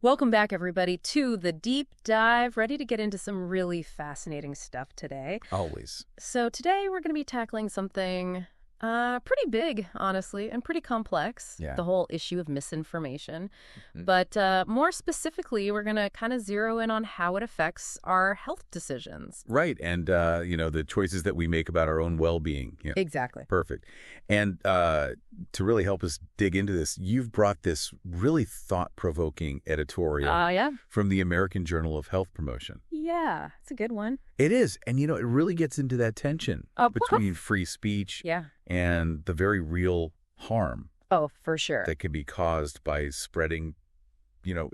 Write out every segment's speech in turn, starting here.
Welcome back, everybody, to the deep dive. Ready to get into some really fascinating stuff today. Always. So today we're going to be tackling something pretty big, honestly, and pretty complex. Yeah. The whole issue of misinformation. Mhm. But more specifically, we're going to kind of zero in on how it affects our health decisions. Right. And, the choices that we make about our own well-being. Yeah. Exactly. Perfect. And to really help us dig into this, you've brought this really thought-provoking editorial Yeah. from the American Journal of Health Promotion. Yeah, it's a good one. It is. And, it really gets into that tension between free speech Yeah. and the very real harm Oh, for sure. that can be caused by spreading,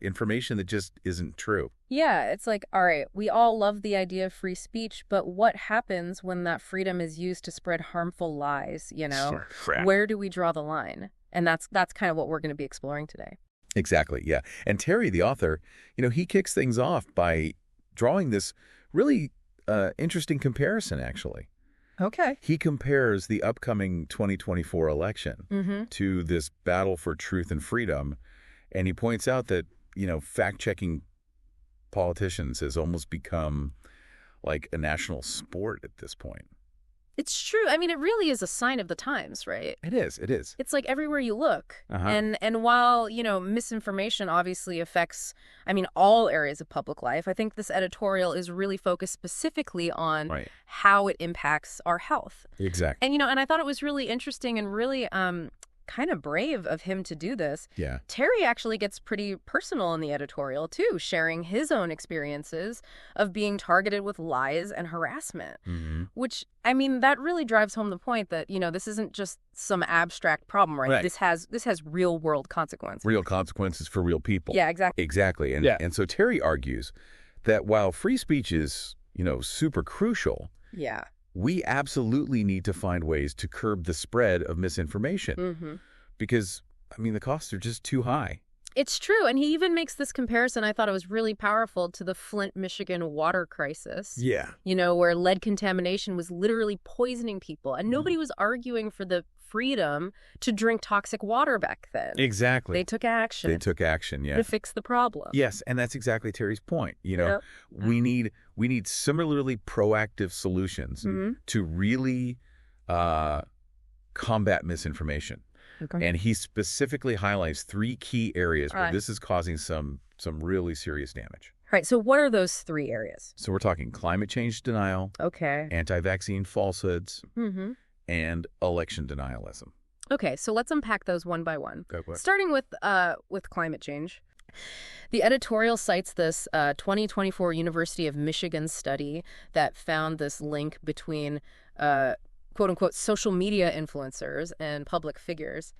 information that just isn't true. Yeah, it's like, all right, we all love the idea of free speech, but what happens when that freedom is used to spread harmful lies, Sure. Where do we draw the line? And that's kind of what we're going to be exploring today. Exactly, yeah. And Terry, the author, he kicks things off by drawing this really interesting comparison, actually. Okay. He compares the upcoming 2024 election to this battle for truth and freedom, and he points out that, fact-checking politicians has almost become like a national sport at this point. It's true. I mean, it really is a sign of the times, right? It is. It's like everywhere you look. Uh-huh. And while, misinformation obviously affects, all areas of public life, I think this editorial is really focused specifically on Right. how it impacts our health. Exactly. And, and I thought it was really interesting and really kind of brave of him to do this. Yeah. Terry actually gets pretty personal in the editorial, too, sharing his own experiences of being targeted with lies and harassment, which, that really drives home the point that, this isn't just some abstract problem, right? Right. This has real world consequences. Real consequences for real people. Yeah, exactly. Exactly. And so Terry argues that while free speech is, super crucial, Yeah. we absolutely need to find ways to curb the spread of misinformation because, the costs are just too high. It's true. And he even makes this comparison. I thought it was really powerful to the Flint, Michigan water crisis. Yeah. Where lead contamination was literally poisoning people. And nobody was arguing for the freedom to drink toxic water back then. Exactly. They took action. Yeah. To fix the problem. Yes, and that's exactly Terry's point. Yep. We need similarly proactive solutions to really combat misinformation. Okay. And he specifically highlights 3 key areas where Right. this is causing some really serious damage. Right. So what are those 3 areas? So we're talking climate change denial, Okay. anti-vaccine falsehoods, Mm-hmm. and election denialism. Okay. So let's unpack those one by one. Go for it. Starting with climate change. The editorial cites this 2024 University of Michigan study that found this link between quote-unquote social media influencers and public figures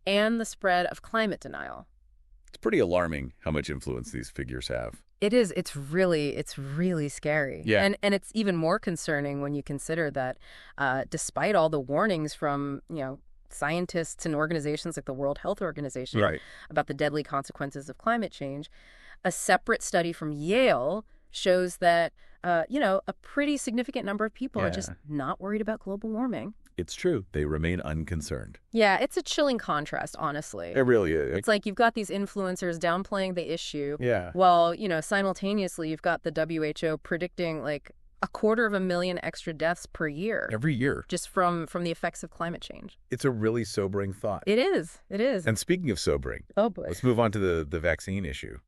and the spread of climate denial. It's pretty alarming how much influence these figures have. It is. It's really scary. Yeah. And it's even more concerning when you consider that despite all the warnings from, scientists and organizations like the World Health Organization Right. about the deadly consequences of climate change, a separate study from Yale shows that, a pretty significant number of people are just not worried about global warming. It's true. They remain unconcerned. Yeah, it's a chilling contrast, honestly. It really is. It's like you've got these influencers downplaying the issue. Yeah. While, simultaneously you've got the WHO predicting like 250,000 extra deaths per year. Every year. Just from the effects of climate change. It's a really sobering thought. It is. And speaking of sobering, Oh, boy. let's move on to the vaccine issue.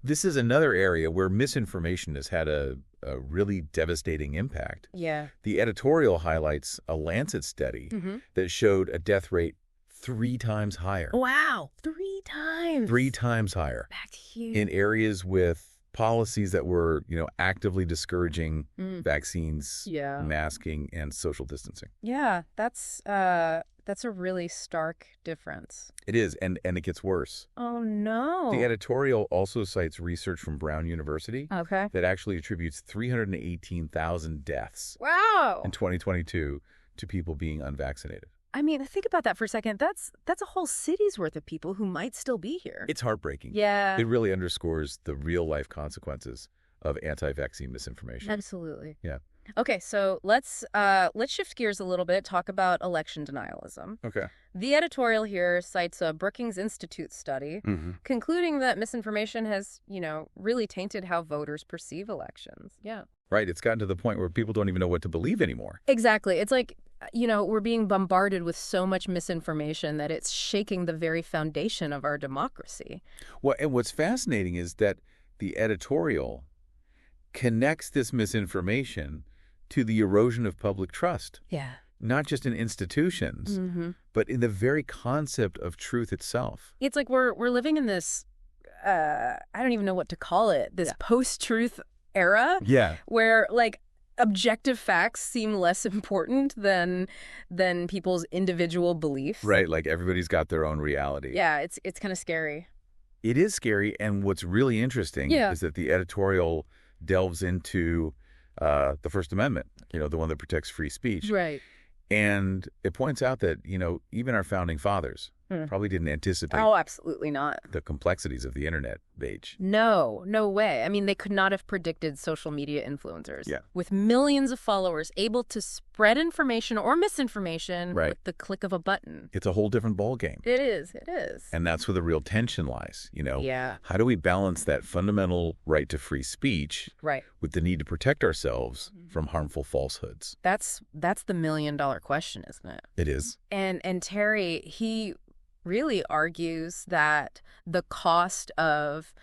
This is another area where misinformation has had a really devastating impact. Yeah. The editorial highlights a Lancet study that showed a death rate 3 times higher. Wow. 3 times. 3 times higher That's huge. in areas with policies that were, actively discouraging vaccines, Yeah. masking, and social distancing. Yeah, that's a really stark difference. It is, and it gets worse. Oh, no. The editorial also cites research from Brown University Okay. that actually attributes 318,000 deaths Wow. in 2022 to people being unvaccinated. Think about that for a second. That's a whole city's worth of people who might still be here. It's heartbreaking. Yeah. It really underscores the real-life consequences of anti-vaccine misinformation. Absolutely. Yeah. Okay, so let's shift gears a little bit, talk about election denialism. Okay. The editorial here cites a Brookings Institute study Mm-hmm. concluding that misinformation has, really tainted how voters perceive elections. Yeah. Right. It's gotten to the point where people don't even know what to believe anymore. Exactly. It's like, we're being bombarded with so much misinformation that it's shaking the very foundation of our democracy. Well, and what's fascinating is that the editorial connects this misinformation to the erosion of public trust, Yeah. not just in institutions, Mm-hmm. but in the very concept of truth itself. It's like we're living in this, I don't even know what to call it, this post-truth era Yeah. where, like, objective facts seem less important than people's individual beliefs. Right. Like everybody's got their own reality. Yeah, it's kind of scary. It is scary. And what's really interesting is that the editorial delves into the First Amendment, the one that protects free speech. Right. And it points out that, even our founding fathers probably didn't anticipate Oh, absolutely not. the complexities of the internet age. No way. I mean, they could not have predicted social media influencers. Yeah. With millions of followers able to spread information or misinformation Right. with the click of a button. It's a whole different ballgame. It is. And that's where the real tension lies, Yeah. How do we balance that fundamental right to free speech Right. with the need to protect ourselves from harmful falsehoods? That's the $1,000,000 question, isn't it? It is. And Terry, he really argues that the cost of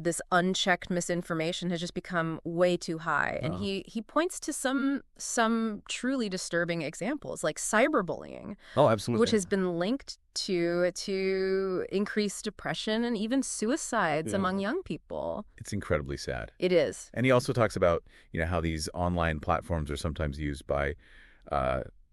this unchecked misinformation has just become way too high. And he points to some truly disturbing examples, like cyberbullying, Oh, absolutely. which has been linked to increased depression and even suicides among young people. It's incredibly sad. It is. And he also talks about, how these online platforms are sometimes used by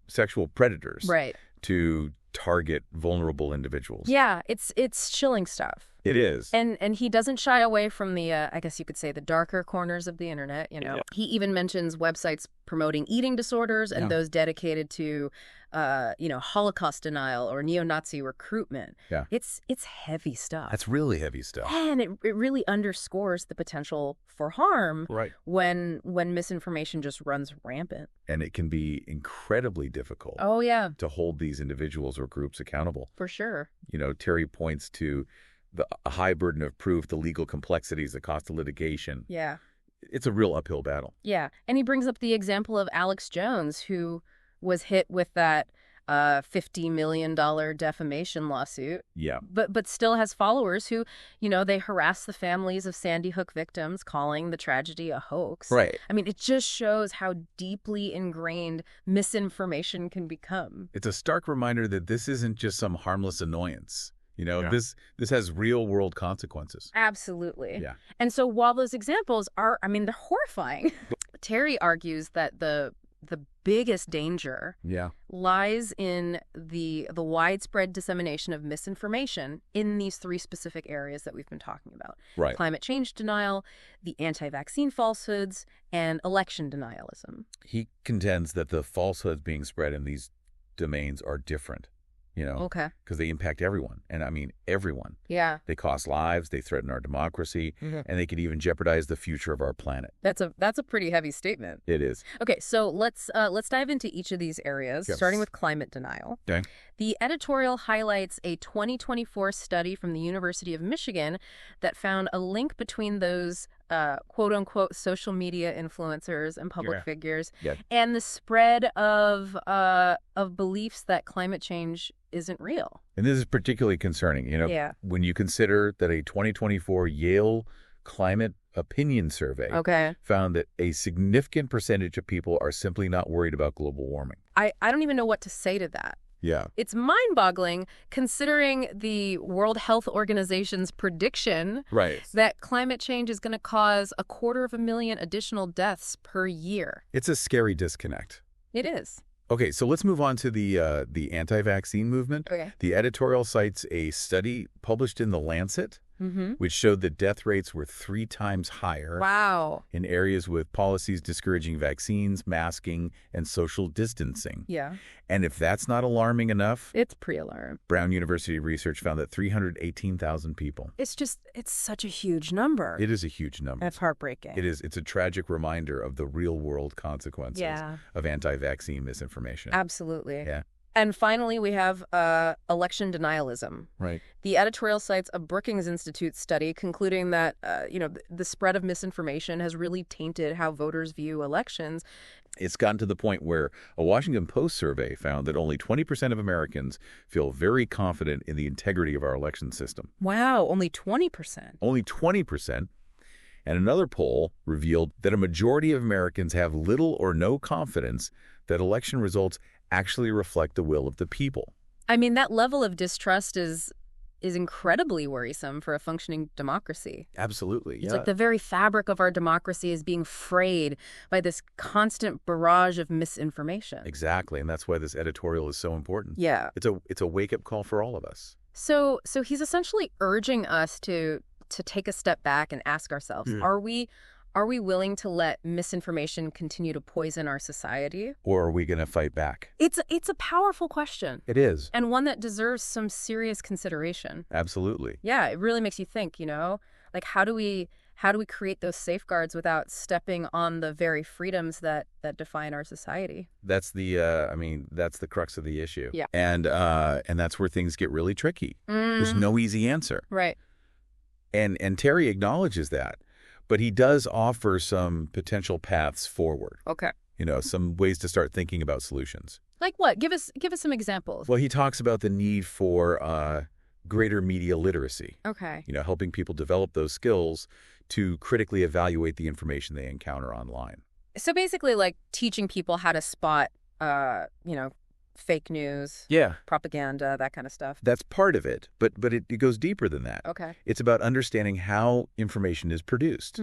sexual predators Right. to target vulnerable individuals. Yeah, it's chilling stuff. It is. And he doesn't shy away from the, I guess you could say, the darker corners of the internet, Yeah. He even mentions websites promoting eating disorders and those dedicated to, Holocaust denial or neo-Nazi recruitment. Yeah. It's heavy stuff. That's really heavy stuff. And it really underscores the potential for harm Right. when misinformation just runs rampant. And it can be incredibly difficult Oh, yeah, to hold these individuals or groups accountable. for sure. Terry points to a high burden of proof, the legal complexities, the cost of litigation. Yeah. It's a real uphill battle. Yeah. And he brings up the example of Alex Jones, who was hit with that $50 million defamation lawsuit, Yeah. but still has followers who, they harass the families of Sandy Hook victims, calling the tragedy a hoax. Right. I mean, it just shows how deeply ingrained misinformation can become. It's a stark reminder that this isn't just some harmless annoyance. This has real world consequences. Absolutely. Yeah. And so while those examples are, they're horrifying, Terry argues that the biggest danger lies in the widespread dissemination of misinformation in these three specific areas that we've been talking about. Right. Climate change denial, the anti-vaccine falsehoods, and election denialism. He contends that the falsehoods being spread in these domains are different, Okay. because they impact everyone. And everyone. Yeah. They cost lives, they threaten our democracy, and they could even jeopardize the future of our planet. That's a pretty heavy statement. It is. Okay, so let's dive into each of these areas, Yes. starting with climate denial. Okay. The editorial highlights a 2024 study from the University of Michigan that found a link between those quote-unquote social media influencers and public figures and the spread of beliefs that climate change isn't real. And this is particularly concerning, when you consider that a 2024 Yale Climate Opinion Survey found that a significant percentage of people are simply not worried about global warming. I don't even know what to say to that. Yeah. It's mind-boggling considering the World Health Organization's prediction that climate change is going to cause 250,000 additional deaths per year. It's a scary disconnect. It is. Okay, so let's move on to the anti-vaccine movement. Okay. The editorial cites a study published in The Lancet which showed that death rates were 3 times higher Wow. in areas with policies discouraging vaccines, masking, and social distancing. Yeah. And if that's not alarming enough, It's pre-alarm. Brown University research found that 318,000 people. It's such a huge number. It is a huge number. That's heartbreaking. It is. It's a tragic reminder of the real-world consequences of anti-vaccine misinformation. Absolutely. Yeah. And finally, we have election denialism. Right. The editorial cites a Brookings Institute study concluding that, the spread of misinformation has really tainted how voters view elections. It's gotten to the point where a Washington Post survey found that only 20% of Americans feel very confident in the integrity of our election system. Wow, only 20%. Only 20%. And another poll revealed that a majority of Americans have little or no confidence that election results actually reflect the will of the people. I mean, that level of distrust is incredibly worrisome for a functioning democracy. Absolutely, yeah. It's like the very fabric of our democracy is being frayed by this constant barrage of misinformation. Exactly, and that's why this editorial is so important. Yeah. It's a wake-up call for all of us. So he's essentially urging us to take a step back and ask ourselves, are we willing to let misinformation continue to poison our society? Or are we going to fight back? It's a powerful question. It is. And one that deserves some serious consideration. Absolutely. Yeah, it really makes you think, like how do we create those safeguards without stepping on the very freedoms that define our society? That's the that's the crux of the issue. Yeah. And that's where things get really tricky. There's no easy answer. Right. And Terry acknowledges that. But he does offer some potential paths forward. Okay. Some ways to start thinking about solutions. Like what? Give us some examples. Well, he talks about the need for greater media literacy. Okay. Helping people develop those skills to critically evaluate the information they encounter online. So basically, like teaching people how to spot, fake news, propaganda, that kind of stuff. That's part of it, but it goes deeper than that. Okay. It's about understanding how information is produced,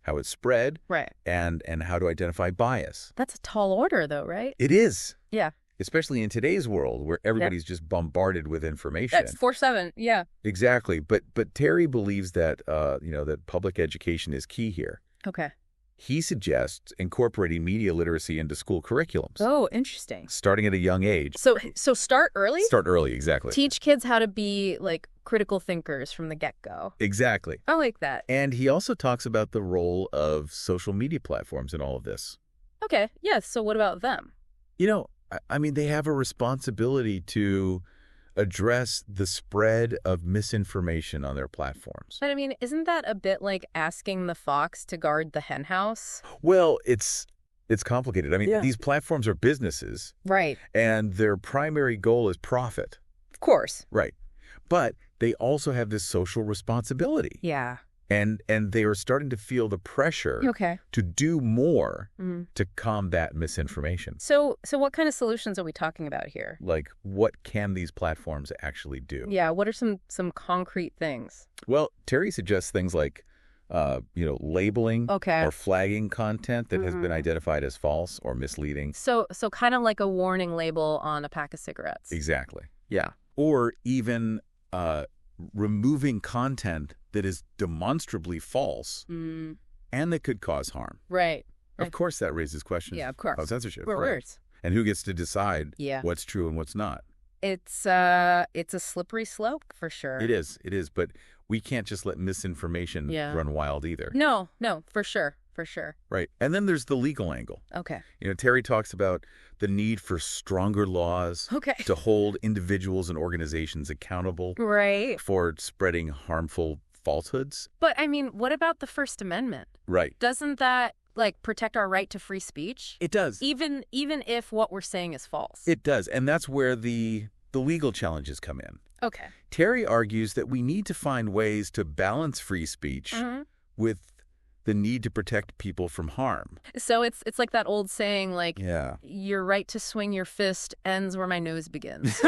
how it's spread, right, and how to identify bias. That's a tall order, though, right? It is. Yeah. Especially in today's world where everybody's just bombarded with information. That's 4/7, yeah. Exactly. But Terry believes that that public education is key here. Okay. He suggests incorporating media literacy into school curriculums. Oh, interesting. Starting at a young age. So start early? Start early, exactly. Teach kids how to be, like, critical thinkers from the get-go. Exactly. I like that. And he also talks about the role of social media platforms in all of this. Okay, yes. So what about them? They have a responsibility to address the spread of misinformation on their platforms. But, isn't that a bit like asking the fox to guard the henhouse? Well, it's complicated. These platforms are businesses. Right. And their primary goal is profit. Of course. Right. But they also have this social responsibility. Yeah. And they are starting to feel the pressure to do more to combat misinformation. So what kind of solutions are we talking about here? Like, what can these platforms actually do? Yeah, what are some concrete things? Well, Terry suggests things like, labeling or flagging content that has been identified as false or misleading. So kind of like a warning label on a pack of cigarettes. Exactly. Yeah. Or even removing content that is demonstrably false and that could cause harm. Right. Of course, that raises questions of censorship. Of course. And who gets to decide what's true and what's not? It's a slippery slope for sure. It is. But we can't just let misinformation run wild either. No, for sure. Right. And then there's the legal angle. Okay. Terry talks about the need for stronger laws to hold individuals and organizations accountable for spreading harmful falsehoods. But, what about the First Amendment? Right. Doesn't that, protect our right to free speech? It does. Even if what we're saying is false. It does. And that's where the legal challenges come in. Okay. Terry argues that we need to find ways to balance free speech with the need to protect people from harm. So it's like that old saying, your right to swing your fist ends where my nose begins.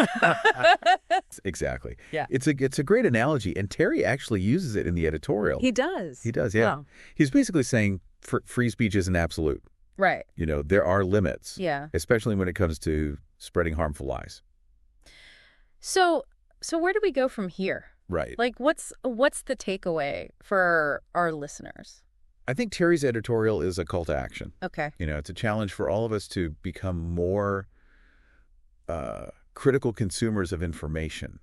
Exactly. Yeah. It's a great analogy, and Terry actually uses it in the editorial. He does, yeah. Wow. He's basically saying free speech isn't absolute. Right. There are limits. Yeah. Especially when it comes to spreading harmful lies. So where do we go from here? Right. Like, what's the takeaway for our listeners? I think Terry's editorial is a call to action. Okay. It's a challenge for all of us to become more critical consumers of information,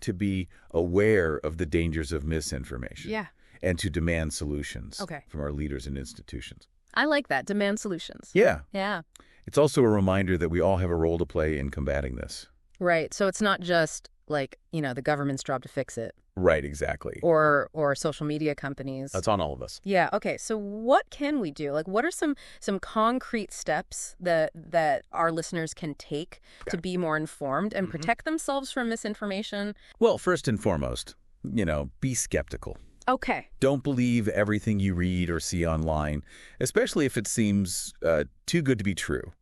to be aware of the dangers of misinformation, and to demand solutions from our leaders and institutions. I like that. Demand solutions. Yeah. Yeah. It's also a reminder that we all have a role to play in combating this. Right. So it's not just like, the government's job to fix it. Right, exactly. Or social media companies. That's on all of us. Yeah. Okay. So what can we do? Like, what are some concrete steps that our listeners can take to be more informed and protect themselves from misinformation? Well, first and foremost, be skeptical. Okay. Don't believe everything you read or see online, especially if it seems too good to be true.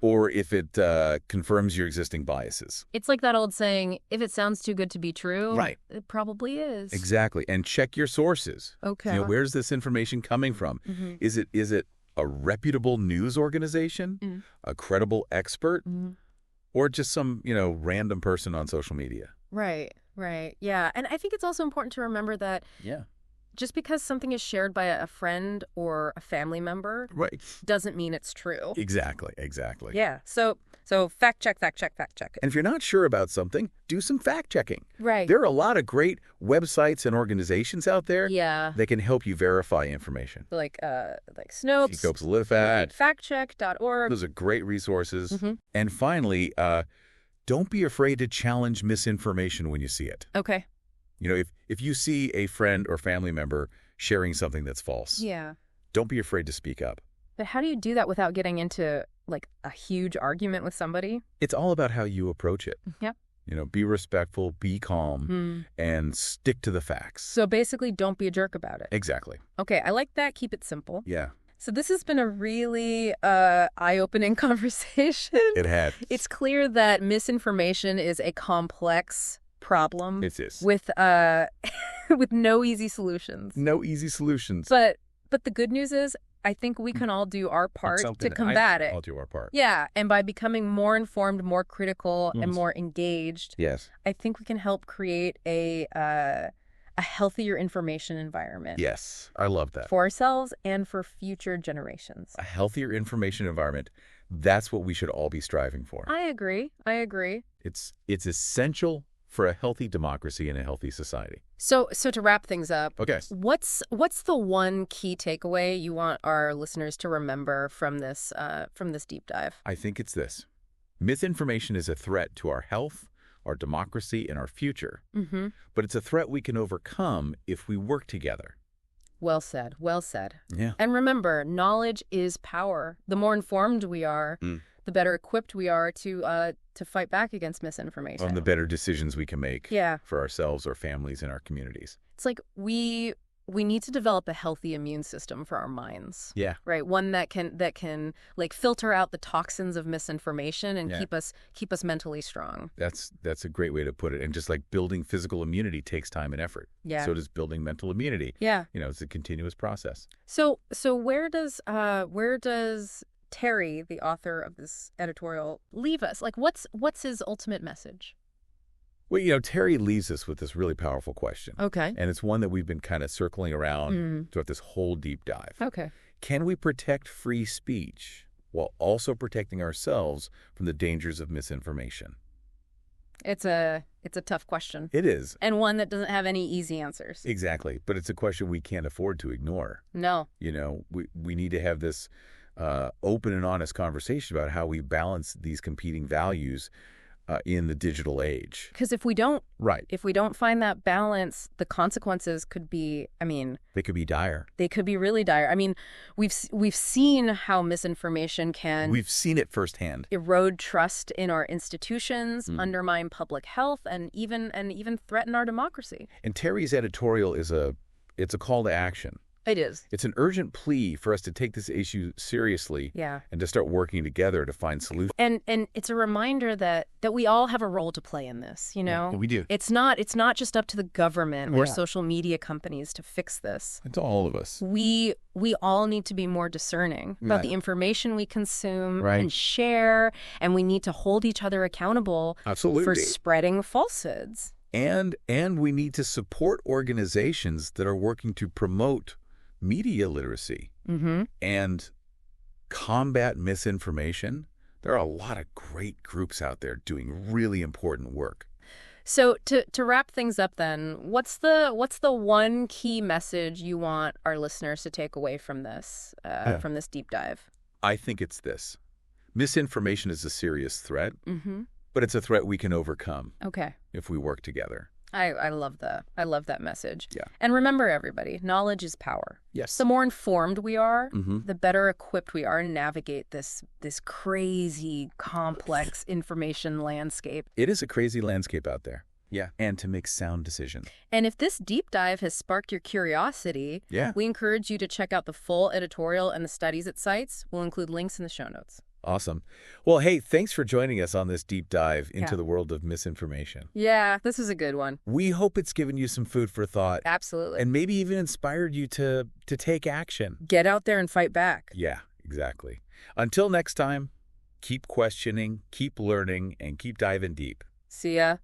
Or if it confirms your existing biases. It's like that old saying, if it sounds too good to be true, right, it probably is. Exactly. And check your sources. Okay. Where's this information coming from? Is it a reputable news organization, a credible expert, or just some, random person on social media? Right, right. Yeah. And I think it's also important to remember that just because something is shared by a friend or a family member doesn't mean it's true. Exactly. Yeah. So fact check. And if you're not sure about something, do some fact checking. Right. There are a lot of great websites and organizations out there that can help you verify information. Like Snopes, Scopes, factcheck.org. Those are great resources. And finally, don't be afraid to challenge misinformation when you see it. Okay. If you see a friend or family member sharing something that's false, don't be afraid to speak up. But how do you do that without getting into like a huge argument with somebody? It's all about how you approach it. Yeah. Be respectful, be calm, and stick to the facts. So basically, don't be a jerk about it. Exactly. Okay, I like that. Keep it simple. Yeah. So this has been a really eye-opening conversation. It had. It's clear that misinformation is a complex problem. It is. With with no easy solutions. No easy solutions. But the good news is, I think we can all do our part to combat it. I'll do our part. Yeah, and by becoming more informed, more critical, and more engaged, I think we can help create a healthier information environment. Yes, I love that. For ourselves and for future generations. A healthier information environment. That's what we should all be striving for. I agree. It's essential for a healthy democracy and a healthy society. So to wrap things up, what's the one key takeaway you want our listeners to remember from this deep dive? I think it's this. Misinformation is a threat to our health, our democracy, and our future. But it's a threat we can overcome if we work together. Well said. Yeah. And remember, knowledge is power. The more informed we are, the better equipped we are to fight back against misinformation. And the better decisions we can make Yeah. for ourselves, our families, and our communities. It's like we need to develop a healthy immune system for our minds. Yeah. Right. One that can like filter out the toxins of misinformation and keep us mentally strong. That's a great way to put it. And just like building physical immunity takes time and effort. Yeah. So does building mental immunity. Yeah. It's a continuous process. So where does Terry, the author of this editorial, leave us? Like, what's his ultimate message? Well, Terry leaves us with this really powerful question. Okay. And it's one that we've been kind of circling around throughout this whole deep dive. Okay. Can we protect free speech while also protecting ourselves from the dangers of misinformation? It's a tough question. It is. And one that doesn't have any easy answers. Exactly. But it's a question we can't afford to ignore. No. We need to have this open and honest conversation about how we balance these competing values in the digital age. Because if we don't find that balance, the consequences could be, they could be dire. They could be really dire. We've seen how misinformation can... We've seen it firsthand. Erode trust in our institutions, undermine public health, and even threaten our democracy. And Terry's editorial it's a call to action. It is. It's an urgent plea for us to take this issue seriously and to start working together to find solutions. And it's a reminder that we all have a role to play in this, Yeah, we do. It's not just up to the government or social media companies to fix this. It's all of us. We all need to be more discerning about the information we consume and share, and we need to hold each other accountable Absolutely. for spreading falsehoods. And we need to support organizations that are working to promote media literacy and combat misinformation. There are a lot of great groups out there doing really important work. So to wrap things up then, what's the one key message you want our listeners to take away from this deep dive? I think it's this. Misinformation is a serious threat, but it's a threat we can overcome if we work together. I love that message. Yeah. And remember, everybody, knowledge is power. Yes. The more informed we are, the better equipped we are to navigate this crazy, complex information landscape. It is a crazy landscape out there. Yeah. And to make sound decisions. And if this deep dive has sparked your curiosity, we encourage you to check out the full editorial and the studies it cites. We'll include links in the show notes. Awesome. Well, hey, thanks for joining us on this deep dive into the world of misinformation. Yeah, this is a good one. We hope it's given you some food for thought. Absolutely. And maybe even inspired you to take action. Get out there and fight back. Yeah, exactly. Until next time, keep questioning, keep learning, and keep diving deep. See ya.